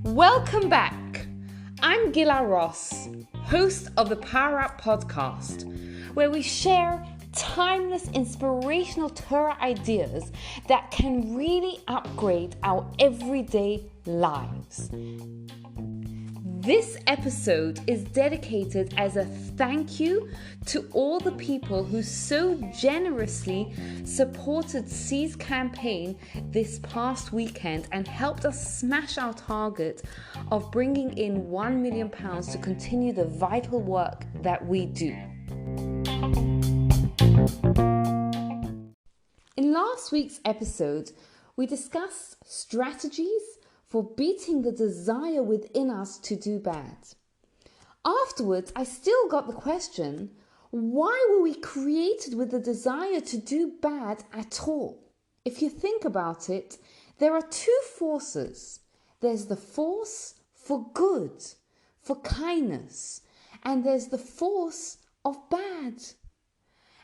Welcome back. I'm Gila Ross, host of the Power Up podcast, where we share timeless, inspirational Torah ideas that can really upgrade our everyday lives. This episode is dedicated as a thank you to all the people who so generously supported C's campaign this past weekend and helped us smash our target of bringing in £1 million to continue the vital work that we do. In last week's episode, we discussed strategies for beating the desire within us to do bad. Afterwards, I still got the question, why were we created with the desire to do bad at all? If you think about it, there are two forces. There's the force for good, for kindness, and there's the force of bad.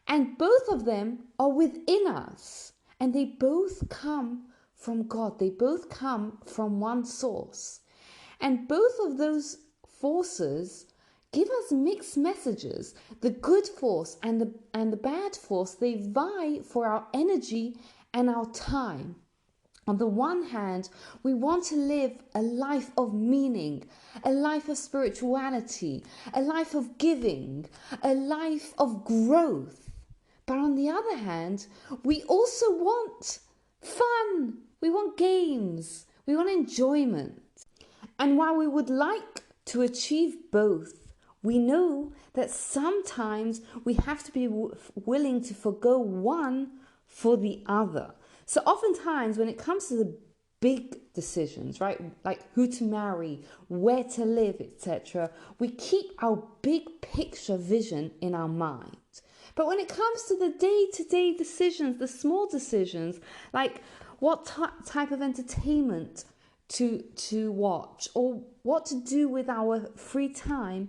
And both of them are within us, and they both come from God. They both come from one source. And both of those forces give us mixed messages. The good force and the bad force, they vie for our energy and our time. On the one hand, we want to live a life of meaning, a life of spirituality, a life of giving, a life of growth. But on the other hand, we also want fun. We want games. We want enjoyment. And while we would like to achieve both, we know that sometimes we have to be willing to forgo one for the other. So oftentimes when it comes to the big decisions, right, like who to marry, where to live, etc., we keep our big picture vision in our mind. But when it comes to the day-to-day decisions, the small decisions, like what type of entertainment to watch or what to do with our free time,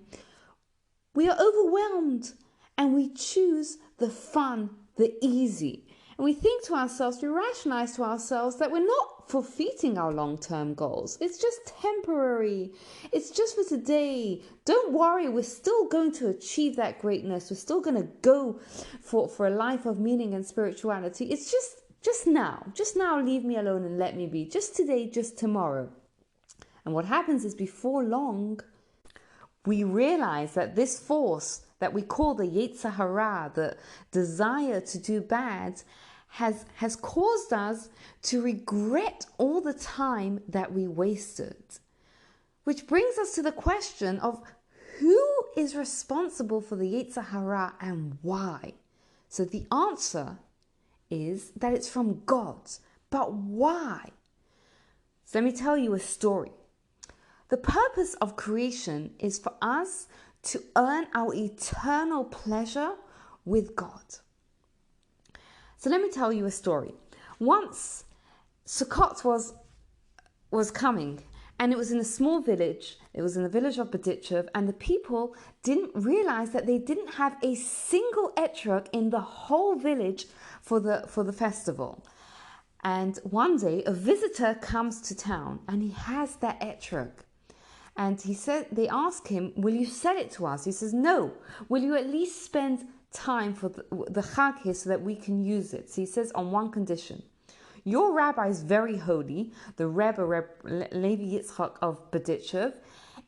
we are overwhelmed and we choose the fun, the easy. And we think to ourselves, we rationalize to ourselves that we're not fulfilling our long-term goals. It's just temporary. It's just for today. Don't worry, we're still going to achieve that greatness. We're still going to go for a life of meaning and spirituality. It's just now, leave me alone and let me be. Just today, just tomorrow. And what happens is before long, we realize that this force that we call the Yetzer Hara, the desire to do bad, has caused us to regret all the time that we wasted. Which brings us to the question of who is responsible for the Yetzer Hara and why? So the answer is that it's from God. But why? So let me tell you a story. The purpose of creation is for us to earn our eternal pleasure with God. So let me tell you a story. Once Sukkot was coming, and it was in a small village. It was in the village of Berditchev, and the people didn't realize that they didn't have a single etrog in the whole village for the festival. And one day a visitor comes to town and he has that etrog. And they ask him, will you sell it to us? He says, no. Will you at least spend time for the Chag here so that we can use it? So he says, on one condition. Your rabbi is very holy, the Rebbe Levi Yitzchak of Berditchev.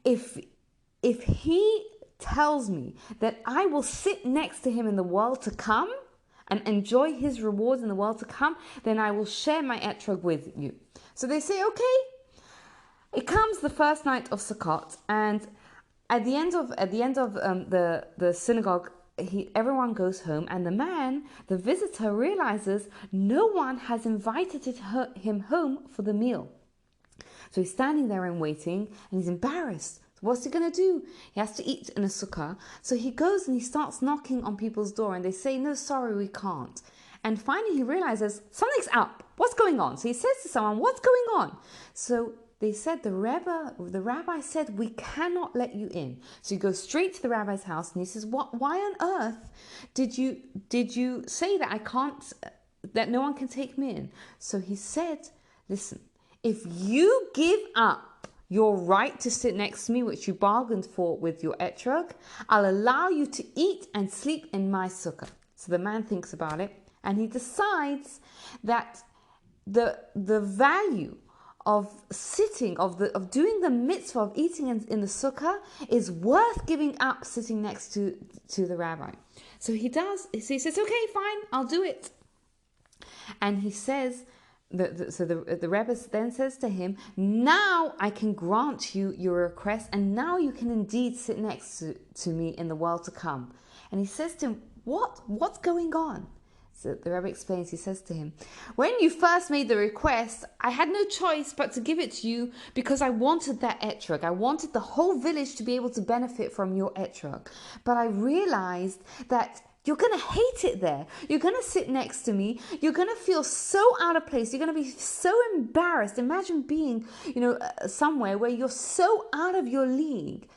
If he tells me that I will sit next to him in the world to come and enjoy his rewards in the world to come, then I will share my etrog with you. So they say, okay. It comes the first night of Sukkot, and at the end of the synagogue, everyone goes home, and the visitor realizes no one has invited him home for the meal. So he's standing there and waiting, and he's embarrassed. So what's he going to do? He has to eat in a sukkah. So he goes and he starts knocking on people's door, and they say, no, sorry, we can't. And finally he realizes something's up. What's going on? So he says to someone, what's going on? So they said, the rabbi said, we cannot let you in. So he goes straight to the rabbi's house and he says, why on earth did you say that I can't that no one can take me in. So he said, listen, if you give up your right to sit next to me, which you bargained for with your etrog, I'll allow you to eat and sleep in my sukkah. So the man thinks about it, and he decides that the value of sitting, of doing the mitzvah of eating in the sukkah is worth giving up sitting next to the rabbi. So he does. So he says, okay, fine, I'll do it. And he says, the Rebbe then says to him, now I can grant you your request, and now you can indeed sit next to me in the world to come. And he says to him, what's going on? So the Rebbe explains, he says to him, when you first made the request, I had no choice but to give it to you because I wanted that etrog. I wanted the whole village to be able to benefit from your etrog. But I realized that you're going to hate it there. You're going to sit next to me. You're going to feel so out of place. You're going to be so embarrassed. Imagine being, somewhere where you're so out of your league.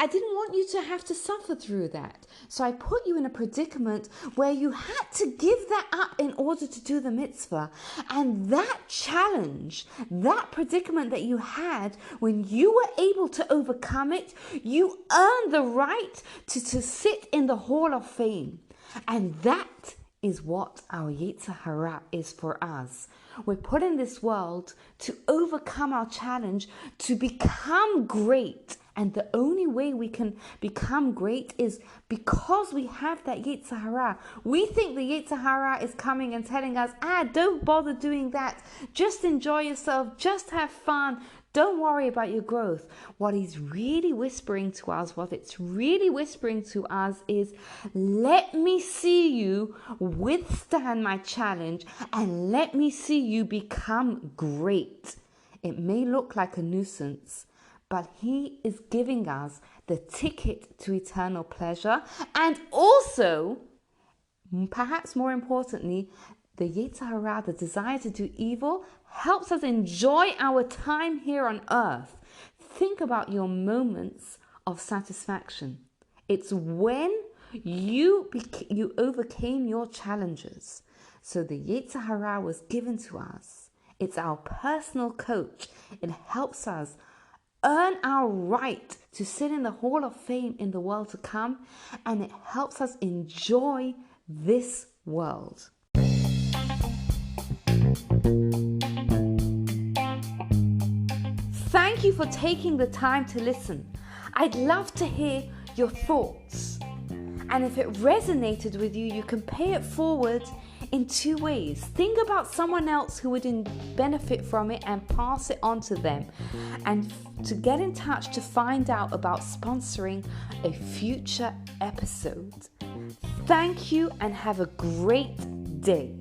I didn't want you to have to suffer through that. So I put you in a predicament where you had to give that up in order to do the mitzvah. And that challenge, that predicament that you had, when you were able to overcome it, you earned the right to sit in the Hall of Fame. And that is what our Yetzer Hara is for us. We're put in this world to overcome our challenge, to become great. And the only way we can become great is because we have that Yetzer Hara. We think the Yetzer Hara is coming and telling us, don't bother doing that. Just enjoy yourself. Just have fun. Don't worry about your growth. What he's really whispering to us, is, let me see you withstand my challenge and let me see you become great. It may look like a nuisance, but he is giving us the ticket to eternal pleasure, and also, perhaps more importantly, the Yetzer Hara, the desire to do evil, helps us enjoy our time here on earth. Think about your moments of satisfaction. It's when you overcame your challenges. So the Yetzer Hara was given to us. It's our personal coach. It helps us earn our right to sit in the Hall of Fame in the world to come, and it helps us enjoy this world. Thank you for taking the time to listen. I'd love to hear your thoughts. And if it resonated with you, you can pay it forward in two ways. Think about someone else who would benefit from it and pass it on to them. And to get in touch to find out about sponsoring a future episode. Thank you and have a great day.